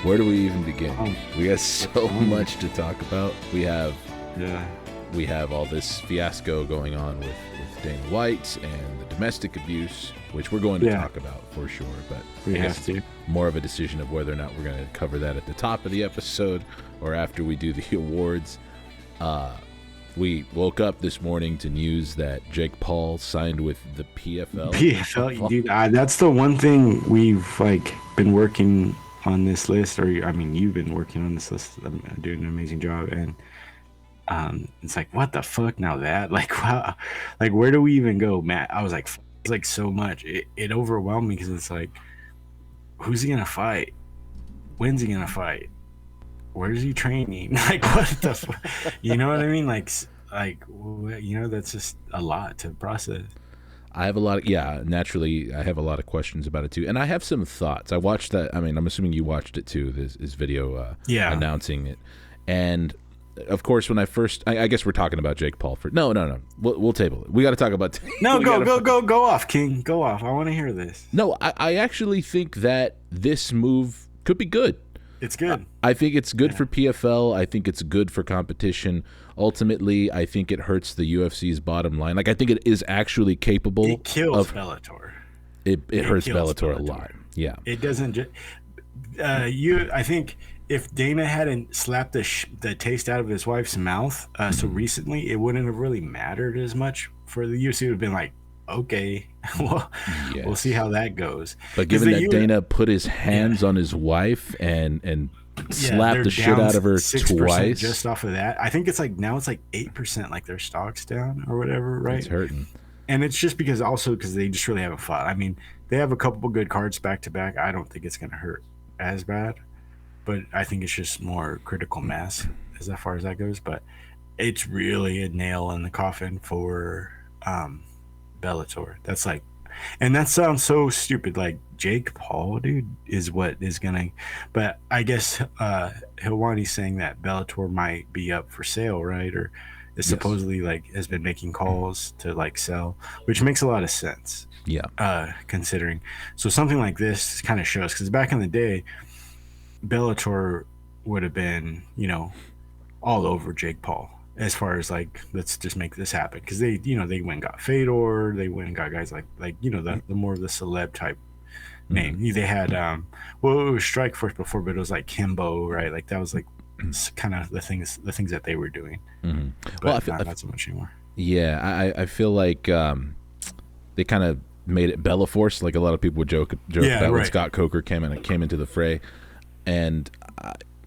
Where do we even begin? We got so Oh. much to talk about. We have Yeah. all this fiasco going on with Dana White and the domestic abuse, which we're going to talk about for sure. But We I guess have to. it's more of a decision of whether or not we're going to cover that at the top of the episode or after we do the awards. We woke up this morning to news that Jake Paul signed with the PFL. PFL, dude. That's the one thing we've been working on this list, or I mean, you've been working on this list, doing an amazing job, and it's like, what the fuck now that wow, where do we even go, Matt? I was like, it's like so much. It overwhelmed me because it's like, who's he gonna fight? When's he gonna fight? Where's he training? What the fuck? You know what I mean? That's just a lot to process. I have a lot of, naturally, I have a lot of questions about it too. And I have some thoughts. I watched that. I mean, I'm assuming you watched it too, this video announcing it. And of course, when I first, I guess we're talking about Jake Paul. No. We'll table it. We got to talk about. No, go off, King. Go off. I want to hear this. No, I actually think that this move could be good. It's good. I think it's good for PFL. I think it's good for competition. Ultimately, I think it hurts the UFC's bottom line. I think it is actually capable. It kills Bellator. It hurts Bellator a lot. Yeah. It doesn't. I think if Dana hadn't slapped the taste out of his wife's mouth so recently, it wouldn't have really mattered as much for the UFC. It would have been like, okay, we'll see how that goes. But given that Dana put his hands on his wife and slapped the shit out of her 6% twice, just off of that, I think it's now it's 8%, like their stock's down or whatever, right? It's hurting. And it's just because they just really haven't fought. I mean, they have a couple good cards back to back. I don't think it's going to hurt as bad, but I think it's just more critical mass as far as that goes. But it's really a nail in the coffin for Bellator. That's and that sounds so stupid. Jake Paul, dude, is what is gonna. But I guess Helwani's saying that Bellator might be up for sale, right? Or is supposedly has been making calls to sell, which makes a lot of sense. Yeah. Considering, so something like this kind of shows, because back in the day, Bellator would have been, all over Jake Paul. As far as let's just make this happen, because they went and got Fedor, they went and got guys the more of the celeb type name. They had it was Strikeforce before, but it was Kimbo, right? That was kind of the things that they were doing. But Well, I feel not so much anymore. Yeah, I feel like they kind of made it Bellaforce, like a lot of people would joke about when Scott Coker came into the fray, and.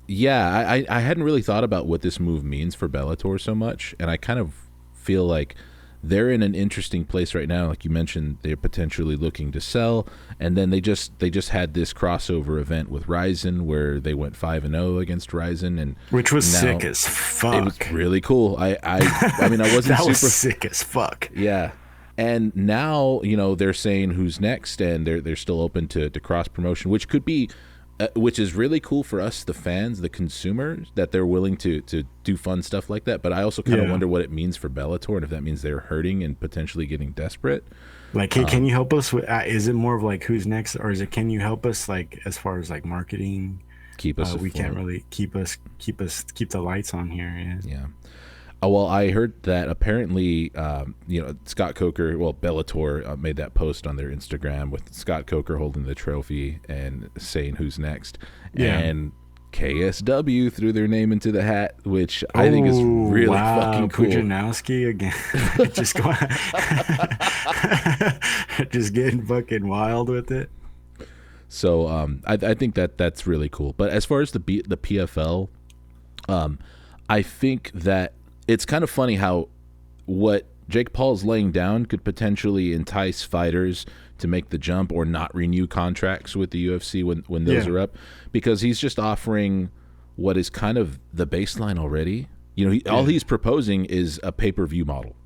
I hadn't really thought about what this move means for Bellator so much, and I kind of feel like they're in an interesting place right now. Like you mentioned, they're potentially looking to sell, and then they just had this crossover event with Ryzen where they went 5-0 against Ryzen, and which was sick as fuck. It was really cool. I mean, I wasn't that was super sick as fuck. Yeah. And now, they're saying who's next, and they're still open to cross promotion, which could be which is really cool for us, the fans, the consumers, that they're willing to do fun stuff like that. But I also kind of wonder what it means for Bellator, and if that means they're hurting and potentially getting desperate. Hey, can you help us with? Is it more of who's next, or is it can you help us as far as marketing? Keep us. We can't really keep the lights on here. Yeah. Well, I heard that apparently, Scott Coker, Bellator made that post on their Instagram with Scott Coker holding the trophy and saying who's next. Yeah. And KSW threw their name into the hat, which I think is really fucking cool. Pujanowski again. Just getting fucking wild with it. So I think that's really cool. But as far as the PFL, I think that it's kind of funny how what Jake Paul's laying down could potentially entice fighters to make the jump or not renew contracts with the UFC when those are up, because he's just offering what is kind of the baseline already. All he's proposing is a pay-per-view model,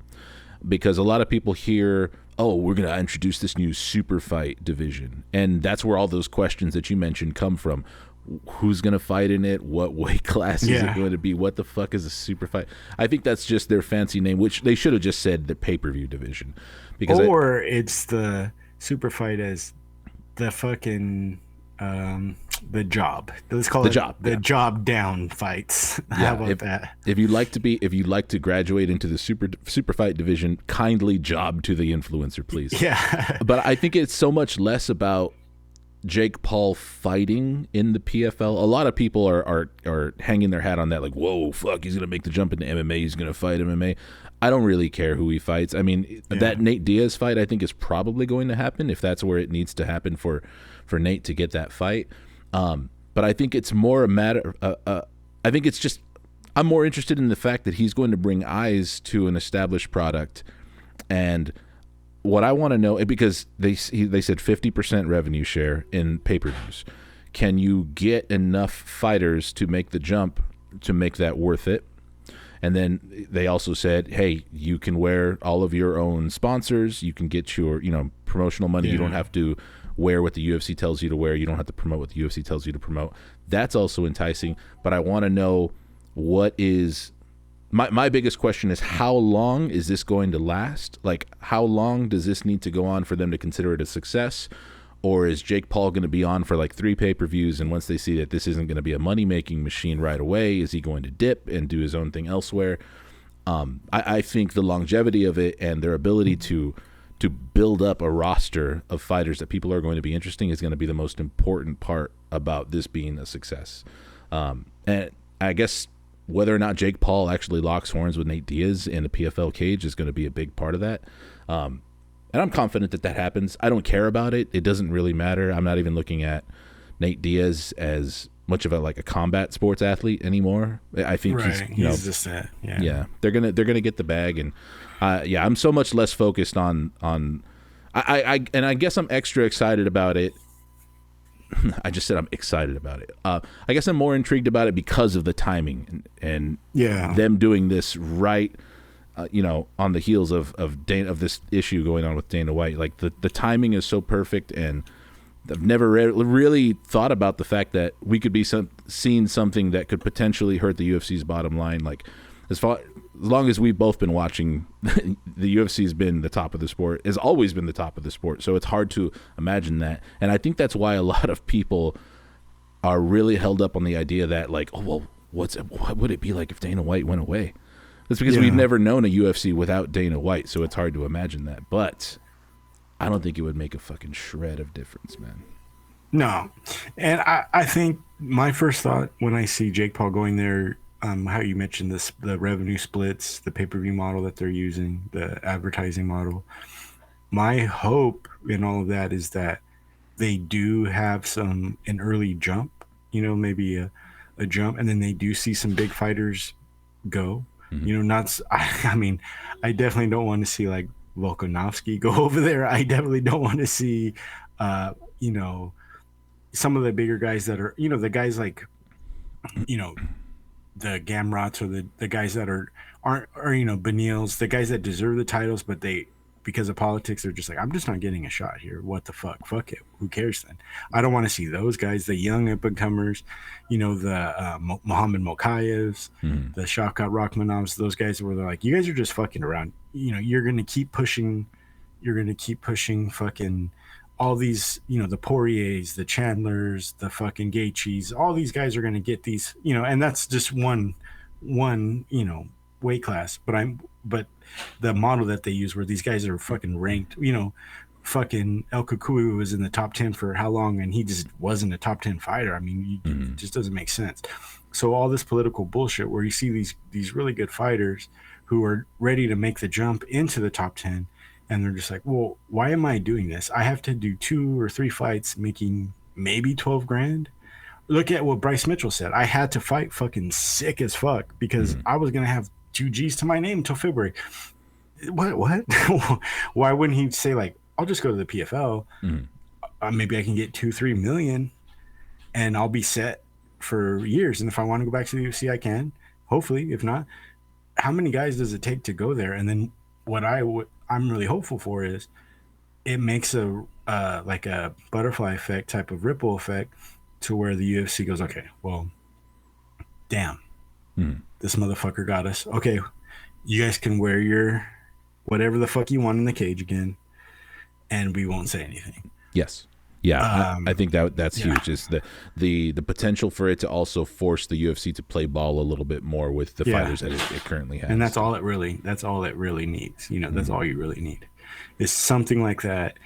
because a lot of people hear, oh, we're going to introduce this new super fight division, and that's where all those questions that you mentioned come from. Who's going to fight in it? What weight class is it going to be? What the fuck is a super fight? I think that's just their fancy name, which they should have just said the pay-per-view division. Because it's the super fight as the fucking um, the job. Let's call The it job, the yeah. job down fights. How Yeah, about that? if you'd like to graduate into the super fight division, kindly job to the influencer, please. Yeah. But I think it's so much less about Jake Paul fighting in the PFL. A lot of people are hanging their hat on that, like, whoa, fuck, he's gonna make the jump into MMA, he's gonna fight MMA. I don't really care who he fights. I mean, that Nate Diaz fight, I think, is probably going to happen if that's where it needs to happen for Nate to get that fight. But I think it's more a matter. I think it's just I'm more interested in the fact that he's going to bring eyes to an established product, and what I want to know, because they said 50% revenue share in pay-per-views. Can you get enough fighters to make the jump to make that worth it? And then they also said, hey, you can wear all of your own sponsors. You can get your, promotional money. You don't have to wear what the UFC tells you to wear. You don't have to promote what the UFC tells you to promote. That's also enticing. But I want to know what is my biggest question is, how long is this going to last? Like, how long does this need to go on for them to consider it a success? Or is Jake Paul going to be on for like 3 pay-per-views, and once they see that this isn't going to be a money-making machine right away, is he going to dip and do his own thing elsewhere? I think the longevity of it and their ability to build up a roster of fighters that people are going to be interesting is going to be the most important part about this being a success. And I guess whether or not Jake Paul actually locks horns with Nate Diaz in the PFL cage is going to be a big part of that. And I'm confident that happens. I don't care about it. It doesn't really matter. I'm not even looking at Nate Diaz as much of a combat sports athlete anymore. I think he's just that. Yeah. They're gonna get the bag, and I'm so much less focused on. I guess I'm extra excited about it. I just said I'm excited about it. I guess I'm more intrigued about it because of the timing and them doing this right. On the heels of this issue going on with Dana White, like the timing is so perfect, and I've never really thought about the fact that we could be seeing something that could potentially hurt the UFC's bottom line. Like as long as we've both been watching, the UFC has been the top of the sport, has always been the top of the sport. So it's hard to imagine that, and I think that's why a lot of people are really held up on the idea that, like, oh well, what would it be like if Dana White went away? That's because we've never known a UFC without Dana White, so it's hard to imagine that. But I don't think it would make a fucking shred of difference, man. No. And I think my first thought when I see Jake Paul going there, how you mentioned this, the revenue splits, the pay-per-view model that they're using, the advertising model, my hope in all of that is that they do have an early jump, maybe a jump, and then they do see some big fighters go. I mean, I definitely don't want to see like Volkanovski go over there. I definitely don't want to see, some of the bigger guys that are, the guys like, the Gamrots, or the guys that aren't Benils, the guys that deserve the titles, but because of politics, they're just like, I'm just not getting a shot here. What the fuck? Fuck it. Who cares then? I don't want to see those guys, the young up-and-comers, the Muhammad Mokayevs, the Shavkat Rakhmanovs, those guys where they're like, you guys are just fucking around. You're going to keep pushing fucking all these, the Poiriers, the Chandlers, the fucking Gaethjes, all these guys are going to get these, and that's just one, weight class. But the model that they use where these guys are fucking ranked, fucking El Cucuy was in the top 10 for how long, and he just wasn't a top 10 fighter. I mean, it just doesn't make sense. So all this political bullshit where you see these really good fighters who are ready to make the jump into the top 10, and they're just like, well, why am I doing this? I have to do 2 or 3 fights making maybe 12 grand. Look at what Bryce Mitchell said. I had to fight fucking sick as fuck because I was going to have 2 G's to my name until February. What? Why wouldn't he say, like, I'll just go to the PFL. Maybe I can get 2-3 million and I'll be set for years. And if I want to go back to the UFC, I can. Hopefully, if not, how many guys does it take to go there? And then what I'm really hopeful for is it makes a like a butterfly effect type of ripple effect to where the UFC goes, okay, well, damn, this motherfucker got us. Okay, you guys can wear your whatever the fuck you want in the cage again, and we won't say anything. Yes. Yeah, I think that's Yeah. huge. Is the potential for it to also force the UFC to play ball a little bit more with the Yeah. fighters that it currently has. And that's all it really needs. You know, that's all you really need is something like that.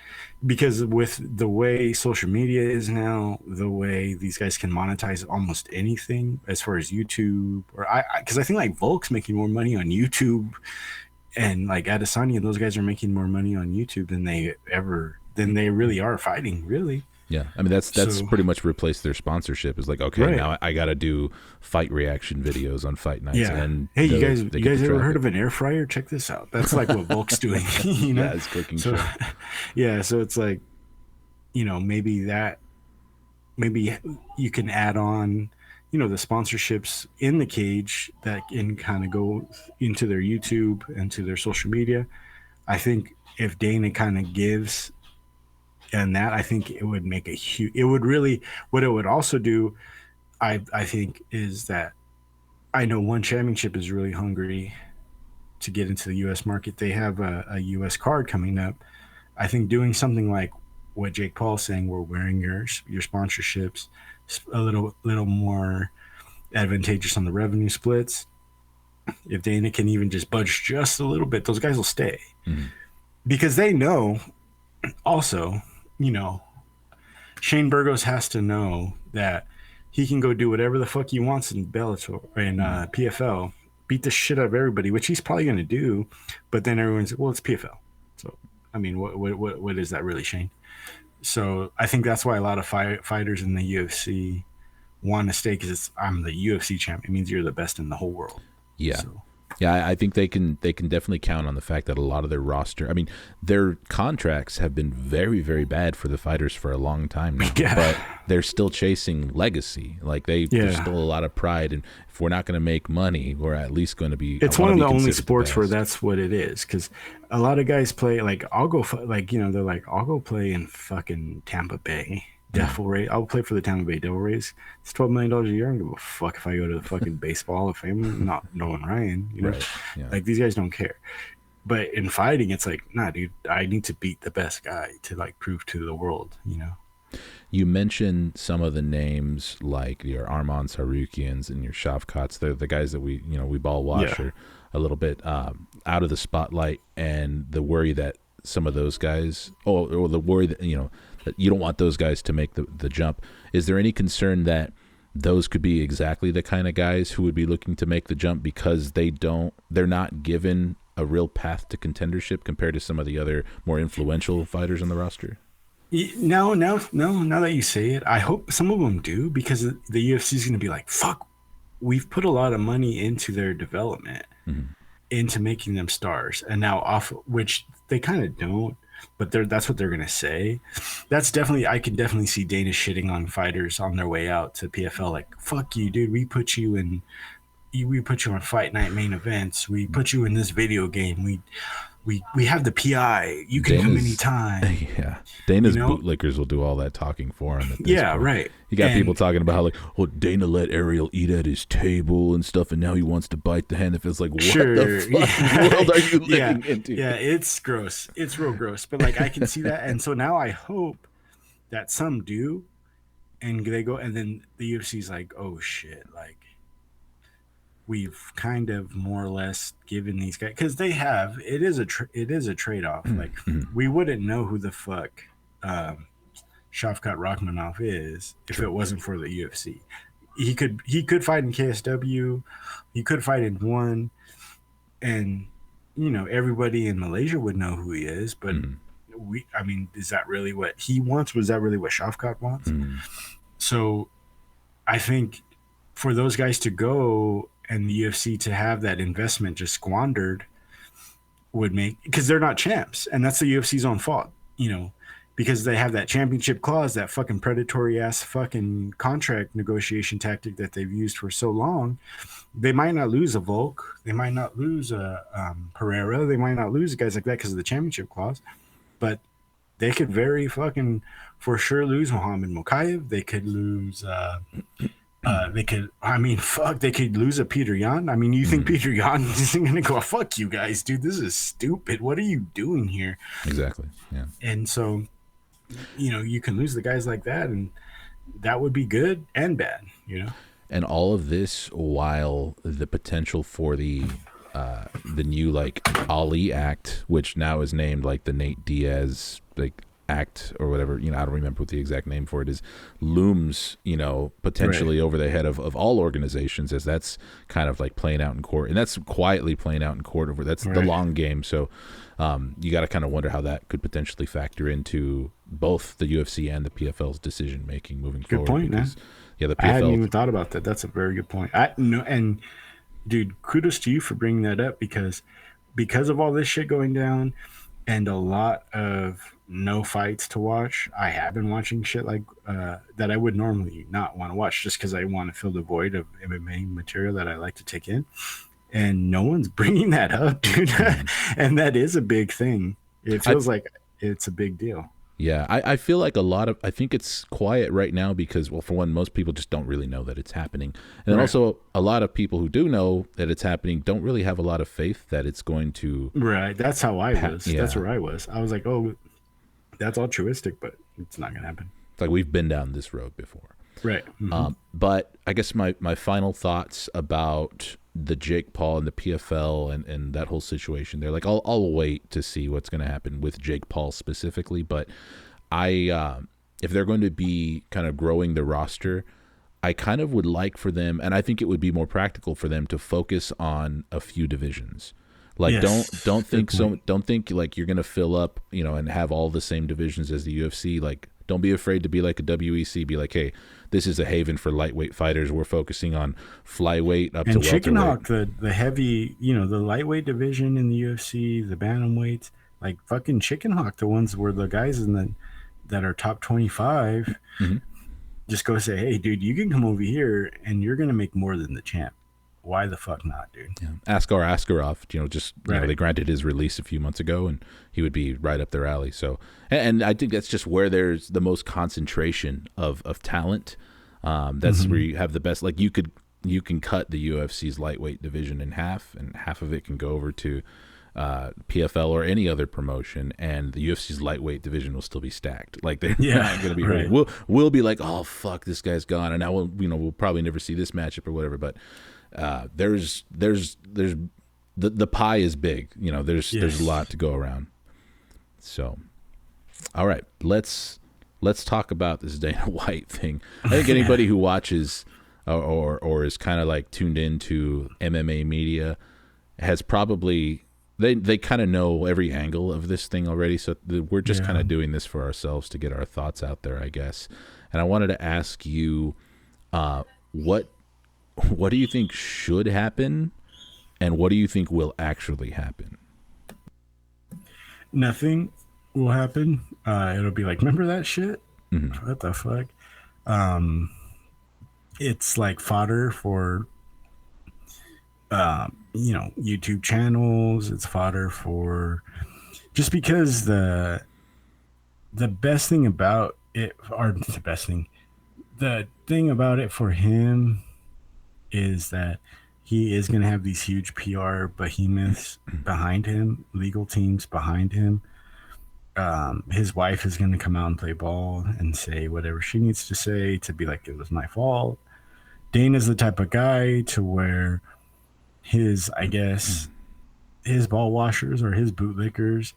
Because with the way social media is now, the way these guys can monetize almost anything as far as YouTube, or because I think like Volk's making more money on YouTube, and like Adesanya, those guys are making more money on YouTube than they really are fighting, really. Yeah, I mean that's So pretty much replaced their sponsorship. Is like, okay, right. now I got to do fight reaction videos on fight nights. Yeah. And Hey, you they guys get to ever track heard it. of an air fryer? Check this out. That's like what Volk's doing, you know? Yeah, it's cooking So, show. yeah. So it's like, maybe you can add on, the sponsorships in the cage that can kind of go into their YouTube and to their social media. I think if Dana kind of gives and that, I think it would make a huge, it would really, what it would also do, I think, is that I know One Championship is really hungry to get into the U.S. market. They have a U.S. card coming up. I think doing something like what Jake Paul's saying, we're wearing your sponsorships a little more advantageous on the revenue splits. If Dana can even just budge just a little bit, those guys will stay because they know. Also, Shane Burgos has to know that he can go do whatever the fuck he wants in Bellator and PFL, beat the shit out of everybody, which he's probably going to do. But then everyone's, well, it's PFL. So, I mean, what is that really, Shane? So I think that's why a lot of fighters in the UFC want to stay, because I'm the UFC champ. It means you're the best in the whole world. Yeah. So. Yeah, I think they can definitely count on the fact that a lot of their roster, I mean, their contracts have been very, very bad for the fighters for a long time now, but they're still chasing legacy. Like there's still a lot of pride, and if we're not going to make money, we're at least going to be. It's one of the only sports where that's what it is, because a lot of guys play like I'll go they're like I'll go play in fucking Tampa Bay. Devil Rays. I'll play for the Tampa Bay Devil Rays. It's $12 million a year. I don't give a fuck if I go to the fucking baseball Hall of Fame. Not Nolan Ryan, Right. Yeah. Like these guys don't care. But in fighting, it's like, nah, dude, I need to beat the best guy to like prove to the world, You mentioned some of the names like your Arman Sarukians and your Shavkats. They're the guys that we ball watch are a little bit out of the spotlight, and the worry that some of those guys, or the worry that that you don't want those guys to make the jump. Is there any concern that those could be exactly the kind of guys who would be looking to make the jump because they're not given a real path to contendership compared to some of the other more influential fighters on the roster? No. Now that you say it, I hope some of them do, because the UFC is going to be like, fuck, we've put a lot of money into their development, into making them stars, and now which they kind of don't. But that's what they're gonna say. I can definitely see Dana shitting on fighters on their way out to PFL. Like, fuck you, dude. We put you on fight night main events. We put you in this video game. We have the PI. You can come anytime. Yeah, Dana's bootlickers will do all that talking for him. At this point. Right. You got people talking about how Dana let Ariel eat at his table and stuff, and now he wants to bite the hand. If it's like, what the fuck world are you living into? Yeah, it's gross. It's real gross. But like, I can see that, and so now I hope that some do, and they go, and then the UFC's like, oh shit, like, we've kind of more or less given these guys, because it is a trade-off. Like, we wouldn't know who the fuck Shavkat Rakhmonov is if it wasn't for the UFC. He could fight in KSW, he could fight in ONE, and everybody in Malaysia would know who he is, but is that really what he wants? Was that really what Shavkat wants? So I think for those guys to go and the UFC to have that investment just squandered would make, because they're not champs, and that's the UFC's own fault, because they have that championship clause, that fucking predatory ass fucking contract negotiation tactic that they've used for so long. They might not lose a Volk, they might not lose a Pereira, they might not lose guys like that because of the championship clause, but they could very fucking for sure lose Muhammad Mokaev. They could lose they could lose a Peter Yan. I mean, you think Peter Yan isn't going to go, fuck you guys, dude, this is stupid. What are you doing here? Exactly. Yeah. And so You can lose the guys like that, and that would be good and bad. And all of this while the potential for the new like Ali Act, which now is named like the Nate Diaz like Act or whatever, I don't remember what the exact name for it is, looms, potentially Right. over the head of all organizations, as that's kind of like playing out in court, and that's quietly playing out in court over that's the Right. long game. So you got to kind of wonder how that could potentially factor into both the UFC and the PFL's decision making moving Good forward, point, because man. yeah, the I hadn't PFL. even thought about that. That's a very good point. I no, and dude, kudos to you for bringing that up because of all this shit going down and a lot of no fights to watch. I have been watching shit like that I would normally not want to watch just because I want to fill the void of MMA material that I like to take in. And no one's bringing that up, dude. Mhm. And that is a big thing. It I feels like it's a big deal. Yeah, I feel like I think it's quiet right now because, well, for one, most people just don't really know that it's happening. And then Right. also, a lot of people who do know that it's happening don't really have a lot of faith that it's going to, Right. That's how I was. That's yeah. where I was. I was like, oh, that's altruistic, but it's not going to happen. It's like we've been down this road before. Right. But I guess my final thoughts about the Jake Paul and the PFL and that whole situation, they're like, I'll wait to see what's going to happen with Jake Paul specifically. But if they're going to be kind of growing the roster, I kind of would like for them, and I think it would be more practical for them to focus on a few divisions. Like Yes. Good point. don't think like you're gonna fill up, and have all the same divisions as the UFC. Like, don't be afraid to be like a WEC. Be like, hey, this is a haven for lightweight fighters. We're focusing on flyweight up to And Chicken welterweight. Hawk, the heavy, the lightweight division in the UFC, the bantamweights, like fucking Chicken Hawk, the ones where the guys in the that are top 25 Hmm. just go say, hey, dude, you can come over here and you're gonna make more than the champ. Why the fuck not, dude? Yeah. Askar Askarov, they Right. granted his release a few months ago, and he would be right up their alley. So, and I think that's just where there's the most concentration of talent. That's where Mm-hmm. you have the best. Like you can cut the UFC's lightweight division in half, and half of it can go over to PFL or any other promotion, and the UFC's lightweight division will still be stacked. Like they're not Yeah. going to be hurting. Right. We'll be like, oh fuck, this guy's gone, and now we'll probably never see this matchup or whatever. But there's the pie is big. There's a Yes. lot to go around. So, all right, let's talk about this Dana White thing. I think Yeah. anybody who watches or is kind of like tuned into MMA media has probably they kind of know every angle of this thing already. So we're just kind Yeah. of doing this for ourselves to get our thoughts out there, I guess. And I wanted to ask you, what do you think should happen, and what do you think will actually happen? Nothing will happen. It'll be like, remember that shit? Hmm. What the fuck? Um, it's like fodder for YouTube channels. It's fodder for just because the best thing about it, or the thing about it for him is that he is going to have these huge PR behemoths behind him, legal teams behind him. His wife is going to come out and play ball and say whatever she needs to say to be like, it was my fault. Dana's the type of guy to where I guess, his ball washers or his bootlickers,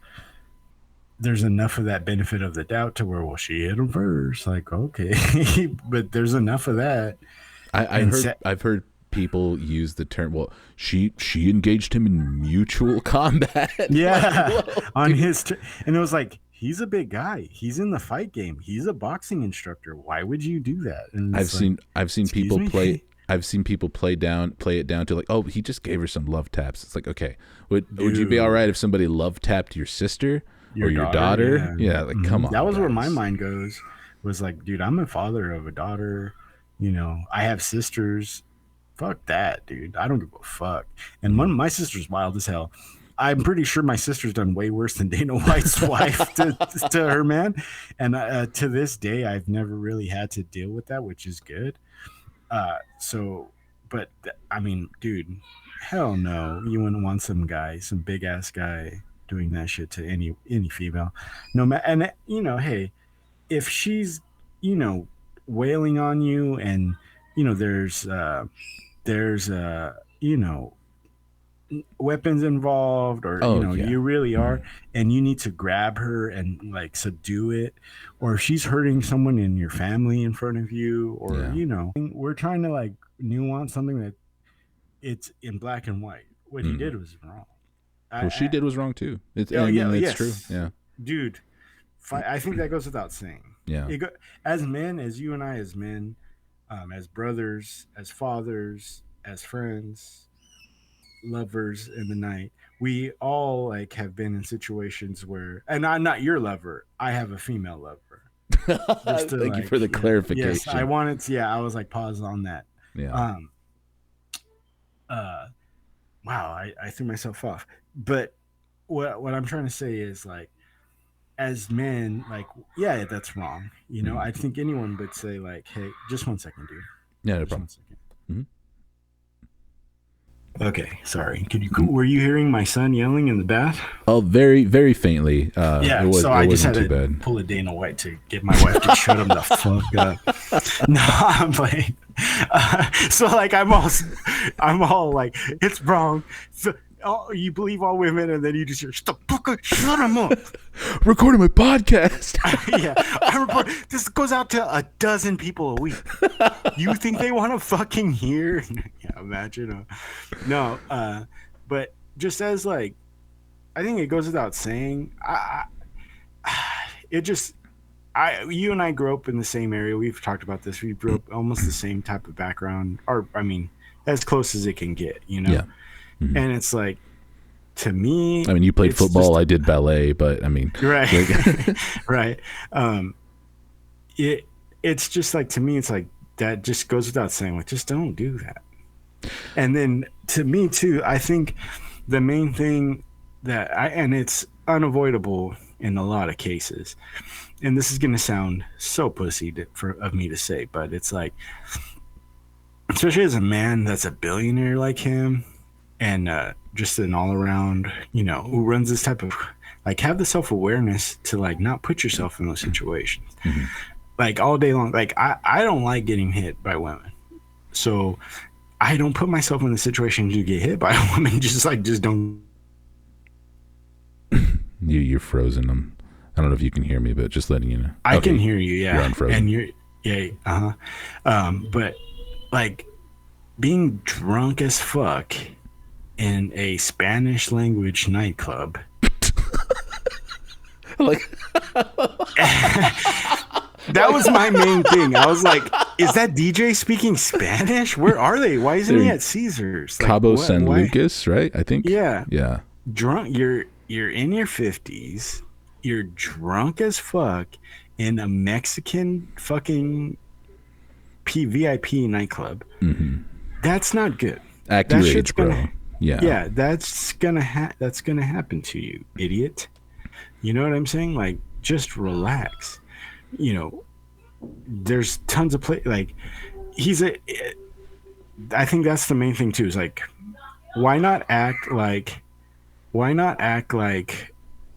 there's enough of that benefit of the doubt to where, well, she hit him first. Like, okay. But there's enough of that. And I've heard people use the term. Well, she engaged him in mutual combat. Like, yeah, whoa, on dude. and it was like, he's a big guy. He's in the fight game. He's a boxing instructor. Why would you do that? And it's like, I've seen excuse people play. me, I've seen people play it down to like, oh, he just gave her some love taps. It's like, okay, would you be all dude, right if somebody love tapped your sister or your your daughter. daughter? Yeah. Yeah, like come That on, was where my guys. mind goes, was like, dude, I'm a father of a daughter. I have sisters. Fuck that, dude. I don't give a fuck. And Mm-hmm. my sister's wild as hell. I'm pretty sure my sister's done way worse than Dana White's wife to her man. And to this day, I've never really had to deal with that, which is good. But I mean, dude, hell no. You wouldn't want some big ass guy doing that shit to any female. No matter, and hey, if she's, you know, wailing on you, and you know there's you know weapons involved, or you Oh know yeah. you really are, Mhm. and you need to grab her and like subdue it, or if she's hurting someone in your family in front of you, or Yeah. you know, we're trying to like nuance something that it's in black and white. What he Mhm. did was wrong. What she I did was wrong too. It's, oh I yeah, mean, it's true. yes, Yeah. dude. I think that goes without saying. Yeah. As men, as you and I, as men, as brothers, as fathers, as friends, lovers in the night, we all like have been in situations where, and I'm not your lover, I have a female lover. Just to Thank you for like, the yeah, yes, I clarification. wanted to, yeah, I was like pause on that. Yeah. Um, uh, wow, I threw myself off. But what I'm trying to say is like, as men, like, yeah, that's wrong. You know, Mhm. I think anyone would say like, hey, just 1 second, dude, Yeah, no just problem. 1 second. Hmm. Okay, sorry. Were you hearing my son yelling in the bath? Oh, very, very faintly. Yeah, so It I just wasn't had too to bad. pull a Dana White to get my wife to shut him the fuck up. No, I'm playing. So like I'm all like, it's wrong. So, oh, you believe all women, and then you just hear, shut him up. Recording my podcast. Yeah, I report this goes out to a dozen people a week. You think they want to fucking hear? Yeah, imagine. No, but just as like, I think it goes without saying. It just, you and I grew up in the same area. We've talked about this. We grew up almost the same type of background, or I mean, as close as it can get, you know. Yeah. Mhm. And it's like, to me, I mean, you played it's football. just I did ballet, but I mean, right, like, right. Um, it's just like, to me, it's like that just goes without saying. Like, just don't do that. And then to me too, I think the main thing and it's unavoidable in a lot of cases, and this is going to sound so pussy of me to say, but it's like, especially as a man that's a billionaire like him, and just an all around, you know, who runs this type of, like, have the self awareness to like not put yourself in those situations, mhm. like all day long. Like I don't like getting hit by women, so I don't put myself in the situation to get hit by a woman. Just don't. You're frozen. I don't know if you can hear me, but just letting you know. I Okay, can hear you, you're yeah, unfrozen. and you're, yeah, but like being drunk as fuck in a Spanish language nightclub. Like, That was my main thing. I was like, is that DJ speaking Spanish? Where are they? Why isn't he at Caesars? Like, Cabo what? San Why? Lucas, right? I think. Yeah, Yeah. drunk. You're in your 50s. You're drunk as fuck in a Mexican fucking VIP nightclub. Mm-hmm. That's not good. Act That your shit's age, bro. gonna, Yeah. yeah, that's gonna happen to you, idiot. You know what I'm saying? Like, just relax. You know, there's tons of like, I think that's the main thing too, is like, why not act like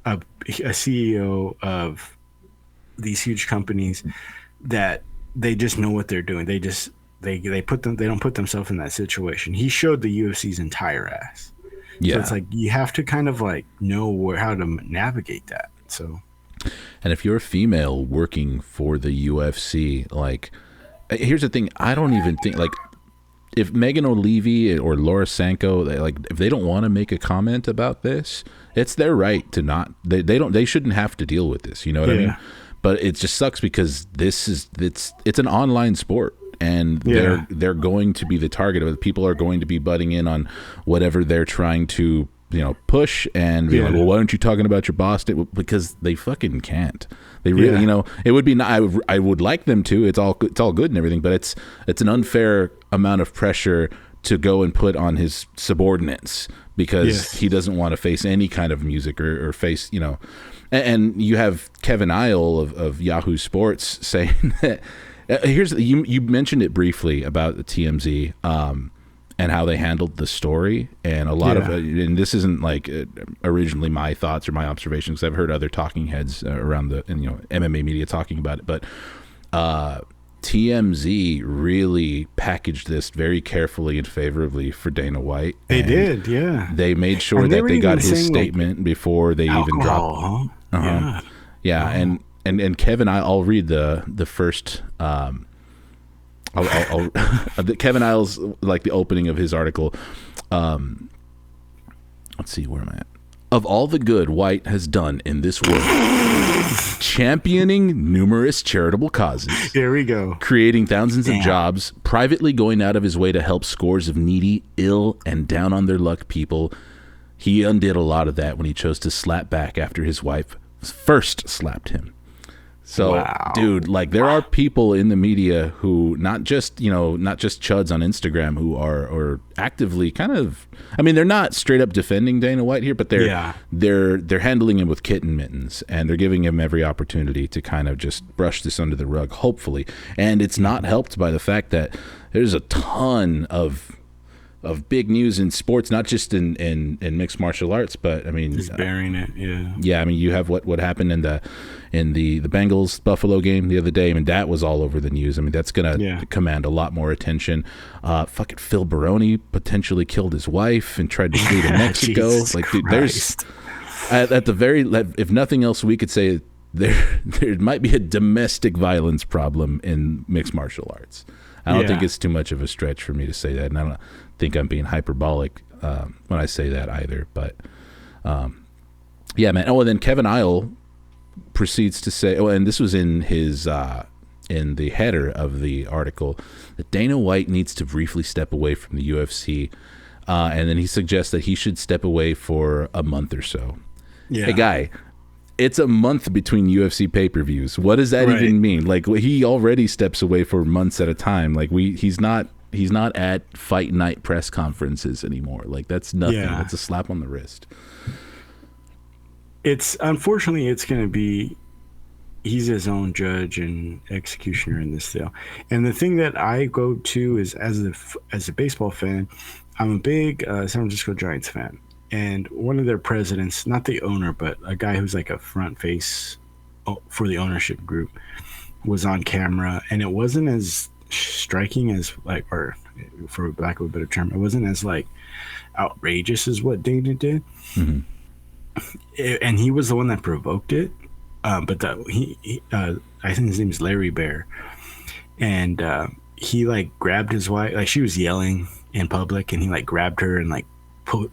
a CEO of these huge companies that they just know what they're doing. They don't put themselves in that situation. He showed the UFC's entire ass. Yeah. So it's like, you have to kind of like know how to navigate that. So, And if you're a female working for the UFC, like, here's the thing. I don't even think, like, if Megan O'Leary or Laura Sanko, if they don't want to make a comment about this, it's their right to not. They shouldn't have to deal with this. You know what I mean? But it just sucks because it's an online sport, and they're going to be the target of it. People are going to be butting in on whatever they're trying to, you know, push, and be like, well, why aren't you talking about your boss? Because they fucking can't. They really, you know, it would be. I would like them to. It's all good and everything, but it's an unfair amount of pressure to go and put on his subordinates because he doesn't want to face any kind of music or face, you know. And you have Kevin Isle of Yahoo Sports saying that. You mentioned it briefly about the TMZ. and how they handled the story, and a lot of and this isn't like originally my thoughts or my observations. I've heard other talking heads around the MMA media talking about it, but TMZ really packaged this very carefully and favorably for Dana White. They did, yeah. They made sure that they got his statement before they even dropped. Huh? Yeah, and Kevin, I'll read the first. I'll Kevin Isles, like the opening of his article. Let's see, where am I at? Of all the good White has done in this world, championing numerous charitable causes. There we go. Creating thousands of jobs, privately going out of his way to help scores of needy, ill, and down on their luck people. He undid a lot of that when he chose to slap back after his wife first slapped him. So, dude, like there are people in the media who not just chuds on Instagram who are actively kind of, I mean, they're not straight up defending Dana White here, but they're handling him with kitten mittens, and they're giving him every opportunity to kind of just brush this under the rug, hopefully. And it's not helped by the fact that there's a ton of big news in sports, not just in mixed martial arts, but I mean, just burying it. I mean, you have what happened in the Bengals Buffalo game the other day. I mean, that was all over the news. I mean, that's gonna command a lot more attention. Fucking Phil Baroni potentially killed his wife and tried to flee to Mexico. Like, dude, there's at the very, if nothing else, we could say there might be a domestic violence problem in mixed martial arts. I don't think it's too much of a stretch for me to say that, and I don't think I'm being hyperbolic when I say that either. But yeah, man. Oh, and then Kevin Isle proceeds to say, and this was in his in the header of the article, that Dana White needs to briefly step away from the UFC, and then he suggests that he should step away for a month or so. Yeah, hey, guy. It's a month between UFC pay-per-views. What does that even mean? Like, he already steps away for months at a time. Like, he's not at fight night press conferences anymore. Like, that's nothing. Yeah. That's a slap on the wrist. Unfortunately, it's going to be, he's his own judge and executioner in this deal. And the thing that I go to is, as a baseball fan, I'm a big San Francisco Giants fan. And one of their presidents, not the owner, but a guy who's like a front face for the ownership group, was on camera, and it wasn't as striking as, like, or for lack of a better term, it wasn't as like outrageous as what Dana did. Mm-hmm. And he was the one that provoked it. But I think his name is Larry Bear, and he like grabbed his wife, like she was yelling in public, and he like grabbed her and like put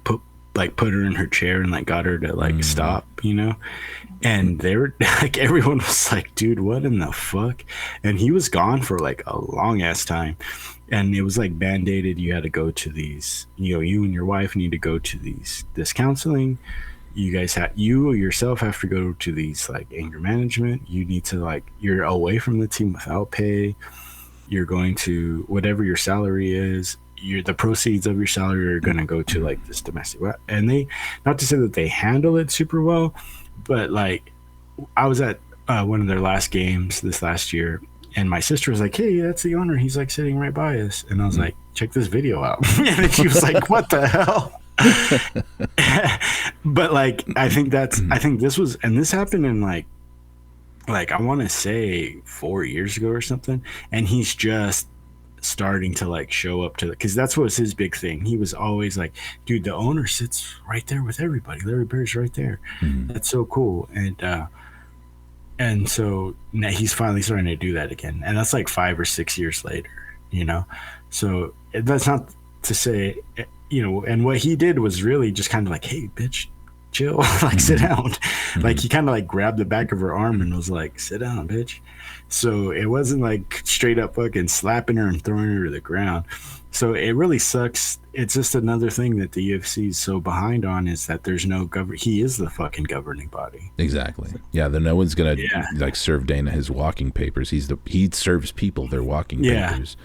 her in her chair and like got her to like stop, and they were like, everyone was like, dude, what in the fuck? And he was gone for like a long ass time, and it was like band-aided. You had to go to these, you and your wife need to go to this counseling. You guys you yourself have to go to these like anger management. You need to, like, you're away from the team without pay. You're going to, whatever your salary is, the proceeds of your salary are going to go to like this domestic. And they, not to say that they handle it super well, but like I was at one of their last games this last year, and my sister was like, hey, that's the owner. He's like sitting right by us. And I was like, check this video out. And she was like, what the hell? But like, I think this was, and this happened in like I want to say 4 years ago or something. And he's just starting to like show up to because that's what was his big thing. He was always like, dude, the owner sits right there with everybody. Larry Bear's right there. That's so cool. And so now he's finally starting to do that again, and that's like 5 or 6 years later, so that's not to say, and what he did was really just kind of like, hey bitch, chill, like sit down. Like he kind of like grabbed the back of her arm and was like, sit down, bitch. So it wasn't like straight up fucking slapping her and throwing her to the ground. So it really sucks. It's just another thing that the UFC is so behind on, is that there's no he is the fucking governing body. Exactly. Yeah. Then no one's gonna like serve Dana his walking papers. He serves people their walking papers.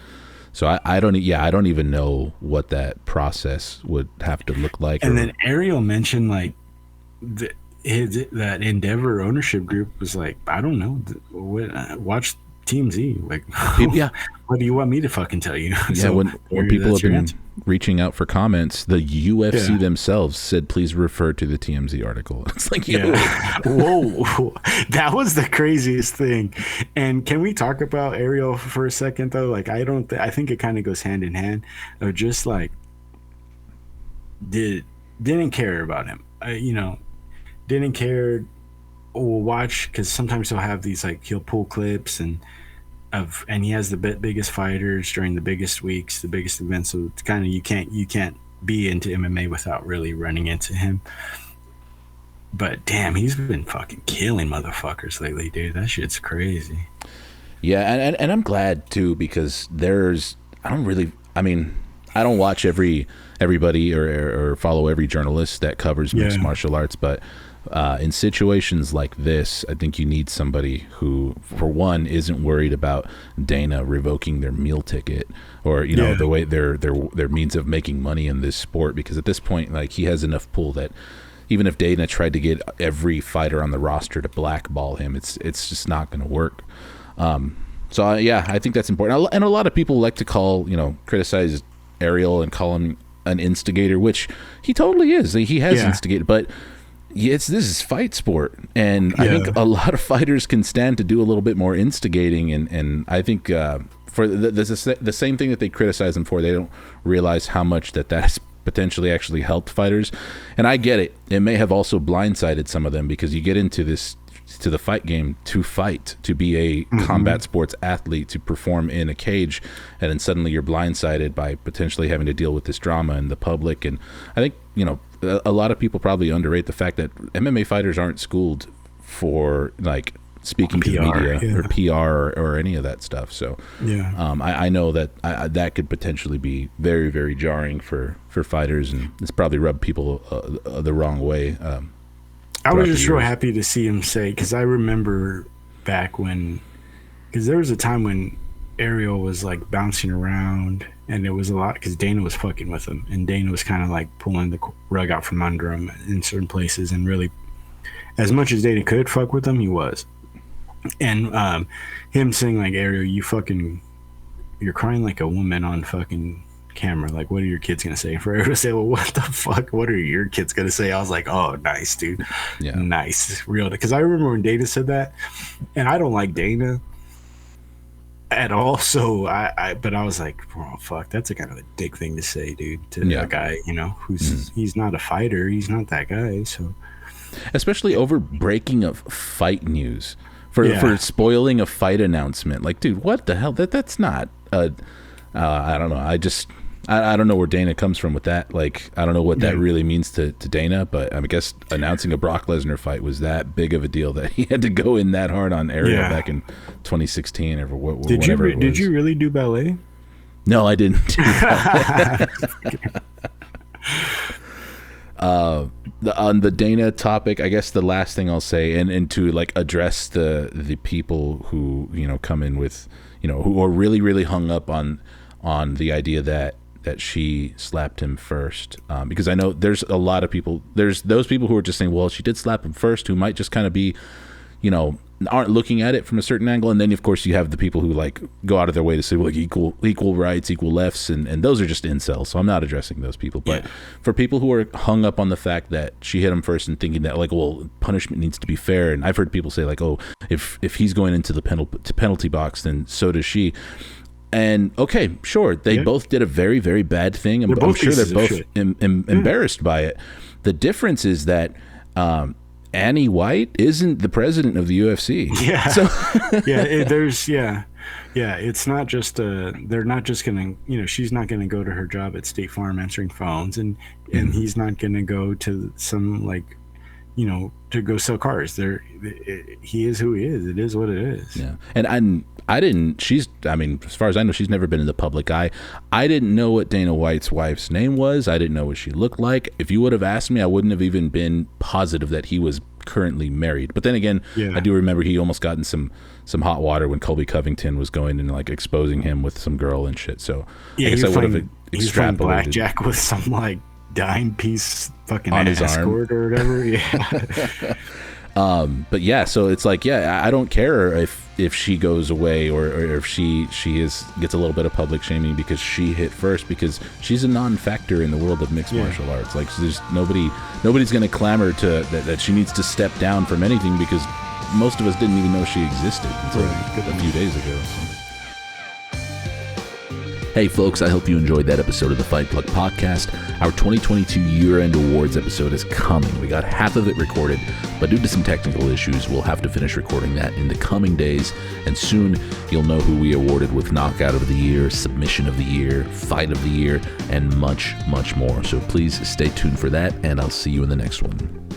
So I don't even know what that process would have to look like. And then Ariel mentioned like that Endeavor ownership group was like, I don't know, watch TMZ. Like, Yeah. what do you want me to fucking tell you? Yeah, So, when people have been answer. reaching out for comments, the UFC Yeah. themselves said, please refer to the TMZ article. It's like, yo. Yeah. Whoa, that was the craziest thing. And can we talk about Ariel for a second though? Like, I think it kind of goes hand in hand of just like didn't care about him. Didn't care or watch, because sometimes he'll have these, like, he'll pull clips and he has the biggest fighters during the biggest weeks, the biggest events. So it's kind of, you can't be into MMA without really running into him. But damn, he's been fucking killing motherfuckers lately, dude. That shit's crazy. Yeah, and I'm glad too, because I don't watch everybody or follow every journalist that covers mixed martial arts, but in situations like this, I think you need somebody who, for one, isn't worried about Dana revoking their meal ticket or the way their means of making money in this sport, because at this point, like, he has enough pull that even if Dana tried to get every fighter on the roster to blackball him, it's just not going to work. So I think that's important. And a lot of people like to criticize Ariel and call him an instigator, which he totally is. He has instigated, but this is fight sport, and I think a lot of fighters can stand to do a little bit more instigating, and I think for the same thing that they criticize him for, they don't realize how much that's potentially actually helped fighters. And I get it. It may have also blindsided some of them, because you get into the fight game to fight, to be a combat sports athlete, to perform in a cage, and then suddenly you're blindsided by potentially having to deal with this drama in the public. And I think, a lot of people probably underrate the fact that MMA fighters aren't schooled for, like, speaking to the media or PR or any of that stuff. So I know that that could potentially be very, very jarring for fighters, and it's probably rubbed people the wrong way. I was just real happy to see him say, because I remember back because there was a time when Ariel was, like, bouncing around, and it was a lot because Dana was fucking with him, and Dana was kind of like pulling the rug out from under him in certain places, and really, as much as Dana could fuck with him, he was. And him saying, like, Ariel, you're crying like a woman on fucking camera. Like, what are your kids gonna say? For Ariel to say, well, what the fuck? What are your kids gonna say? I was like, oh, nice, dude. Yeah. Nice. Real. Because I remember when Dana said that, and I don't like Dana at all. So but I was like, oh, fuck, that's a kind of a dick thing to say, dude, to a guy, who's he's not a fighter. He's not that guy. So, especially over breaking of fight news. For spoiling a fight announcement. Like, dude, what the hell? That's not I don't know. I don't know where Dana comes from with that. Like, I don't know what that really means to Dana, but I guess announcing a Brock Lesnar fight was that big of a deal that he had to go in that hard on Ariel back in 2016 or whatever it was. Did you really do ballet? No, I didn't do ballet. On the Dana topic, I guess the last thing I'll say, and to, like, address the people who come in with who are really, really hung up on the idea that she slapped him first, because I know there's a lot of people. There's those people who are just saying, well, she did slap him first, who might just kind of be aren't looking at it from a certain angle. And then, of course, you have the people who, like, go out of their way to say, well, like, equal rights, equal lefts, and those are just incels. So I'm not addressing those people. But for people who are hung up on the fact that she hit him first and thinking that, like, well, punishment needs to be fair, and I've heard people say, like, oh, if he's going into the penalty box, then so does she. And okay, sure, they both did a very, very bad thing. I'm sure they're both embarrassed by it. The difference is that Annie White isn't the president of the UFC. Yeah. So it's not just they're not just gonna, she's not gonna go to her job at State Farm answering phones, and he's not gonna go to some, like, to go sell cars. He is who he is. It is what it is. Yeah. And as far as I know, she's never been in the public eye. I didn't know what Dana White's wife's name was. I didn't know what she looked like. If you would have asked me, I wouldn't have even been positive that he was currently married. But then again, I do remember he almost got in some hot water when Colby Covington was going and, like, exposing him with some girl and shit. So I guess I would have extrapolated. He's playing blackjack with some, like, dime piece fucking on his escort arm or whatever. But yeah, so it's like, I don't care if if she goes away or if she gets a little bit of public shaming because she hit first, because she's a non-factor in the world of mixed martial arts. Like, there's nobody's going to clamor to that she needs to step down from anything, because most of us didn't even know she existed until a few days ago. So. Hey folks, I hope you enjoyed that episode of the Fight Plug podcast. Our 2022 year-end awards episode is coming. We got half of it recorded, but due to some technical issues, we'll have to finish recording that in the coming days, and soon you'll know who we awarded with Knockout of the Year, Submission of the Year, Fight of the Year, and much, much more. So please stay tuned for that, and I'll see you in the next one.